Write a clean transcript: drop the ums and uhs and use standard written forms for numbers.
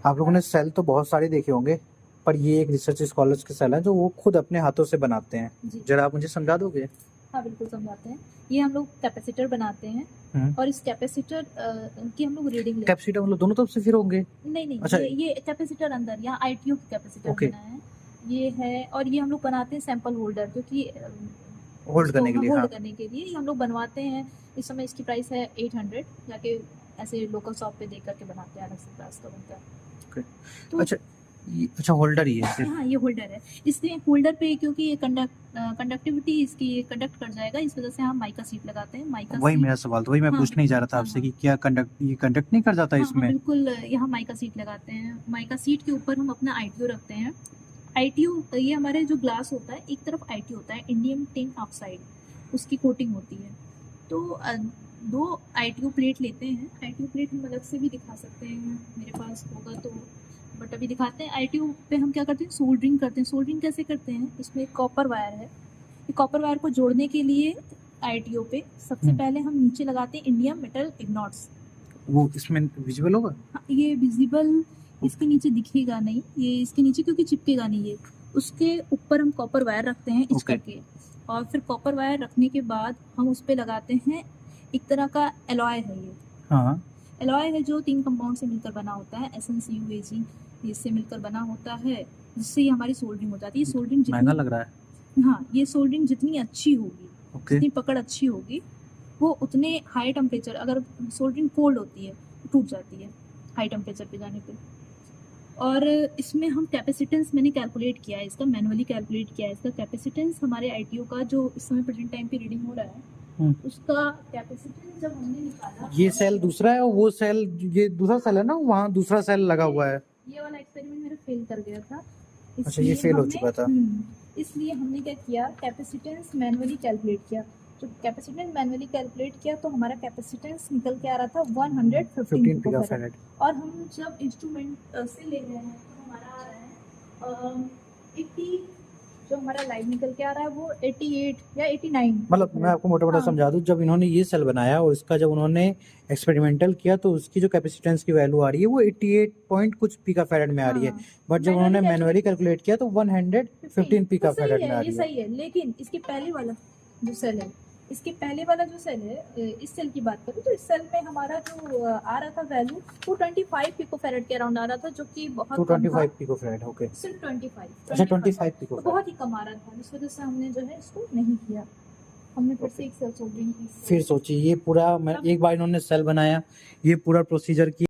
आप लोगों ने सेल तो बहुत सारे देखे होंगे, पर ये एक रिसर्च स्कॉलर्स के सेल है जो वो खुद अपने हाथों से बनाते हैं। जी जरा आप मुझे समझा दोगे? हाँ बिल्कुल समझाते हैं। ये हम लोग कैपेसिटर बनाते हैं और इस कैपेसिटर की हम लोग रीडिंग लेते हैं। कैपेसिटर मतलब दोनों तरफ से फिर होंगे? नहीं अच्छा। ये कैपेसिटर अंदर यहाँ ITU की कैपेसिटर ओके। बना है ये है। और ये हम लोग बनाते हैं सैंपल होल्डर, क्योंकि होल्ड करने के लिए। होल्ड हाँ। करने के लिए हम लोग बनवाते हैं। इस समय इसकी प्राइस है 800, जाके ऐसे लोकल शॉप पे देख करके बनाते हैं, अलग से प्राइस का बनता है। ओके। तो अच्छा होल्डर ही है सिर्फ? हाँ ये होल्डर है। इसमें होल्डर पे क्योंकि ये कंडक्टिविटी इसकी कंडक्ट कर जाएगा, इस वजह से हम माइका सीट लगाते हैं। माइका वही सीट, मेरा सवाल था, वही मैं हाँ, पूछने ही जा रहा था हाँ, आपसे हाँ, कि क्या ये कंडक्ट नहीं कर जाता हाँ, इसमें? बिल्कुल यहाँ माइका सीट लगाते हैं। माइका सीट के ऊपर हम अपना ITU रखते हैं। ITU ये हमारे जो ग्लास होता है, एक तरफ ITU होता है, इंडियम टिन ऑक्साइड, उसकी कोटिंग होती है। तो 2 ITU प्लेट लेते हैं। ITU प्लेट हम अलग से भी दिखा सकते हैं, मेरे पास होगा तो, बट अभी दिखाते हैं। ITU पे हम क्या करते हैं, सोल्डरिंग करते हैं। सोल्डरिंग कैसे करते हैं, इसमें एक कॉपर वायर है। ये कॉपर वायर को जोड़ने के लिए ITU पे सबसे पहले हम नीचे लगाते हैं इंडियम मेटल इग्नॉट्स। वो इसमें विजिबल होगा? हाँ, ये विजिबल इसके नीचे दिखेगा नहीं, ये इसके नीचे क्योंकि चिपकेगा नहीं ये। उसके ऊपर हम कॉपर वायर रखते हैं इच करके, और फिर कॉपर वायर रखने के बाद हम उस पे लगाते हैं एक तरह का एलॉय है ये। हाँ। एलॉय है जो 3 कंपाउंड से मिलकर बना होता है, SnCu Ag, इससे मिलकर बना होता है, जिससे ये हमारी सोल्डरिंग हो जाती है। सोल्डरिंग महंगा लग रहा है। हाँ, ये सोल्डरिंग जितनी अच्छी होगी, जितनी पकड़ अच्छी होगी, वो उतने हाई टेम्परेचर, अगर सोल्डरिंग कोल्ड होती है तो टूट जाती है हाई टेम्परेचर पे जाने पे। और इसमें हम कैपेसिटेंस मैंने कैलकुलेट किया है, इसका मैनुअली कैलकुलेट किया है। इसका कैपेसिटेंस हमारे ITU का जो इस समय प्रेजेंट टाइम पे रीडिंग हो रहा है, उसका कैपेसिटेंस जब हमने निकाला। ये सेल दूसरा है और वो सेल, ये दूसरा सेल है ना, वहाँ दूसरा सेल लगा हुआ है। ये वाला एक्सपेरिमेंट मेरा फेल कर गया था। अच्छा, ये फेल हो चुका था। इसलिए हमने क्या किया, कैपेसिटेंस मैनुअली कैलकुलेट किया। जो कैपेसिटेंस मैनुअली कैलकुलेट किया तो हमारा कैपेसिटेंस निकल के आ रहा था 115 पिकोफैरेड। और हम जब इंस्ट्रूमेंट से ले रहे हैं तो हमारा आ रहा है 80, जो हमारा लाइव निकल के आ रहा है वो 88 या 89। मतलब मैं आपको मोटा मोटा समझा दूं, जब इन्होंने ये सेल बनाया और इसका जब उन्होंने एक्सपेरिमेंटल किया तो उसकी जो कैपेसिटेंस की वैल्यू आ रही है वो 88 पॉइंट कुछ पिकाफैरेड में आ रही है। बट जब उन्होंने मैनुअली कैलकुलेट किया तो 115 पिकाफैरेड में आ रही है। सही है, लेकिन इसके पहले वाला जो सेल है, इसके पहले वाला जो सेल है, इस सेल की बात करूँ तो इस सेल में हमारा जो आ रहा था वैल्यू, वो 25 पिकोफैरेड के अराउंड आ रहा था, जो कि बहुत 225 पिकोफैरेड। ओके, सिर्फ 25। अच्छा 25 पिकोफैरेड, बहुत ही कम आ रहा था, इस वजह से हमने जो है इसको नहीं किया। हमने फिर से एक सेल सोल्डरिंग की। फिर सोचिए ये पूरा एक बार इन्होंने सेल बनाया, ये पूरा प्रोसीजर की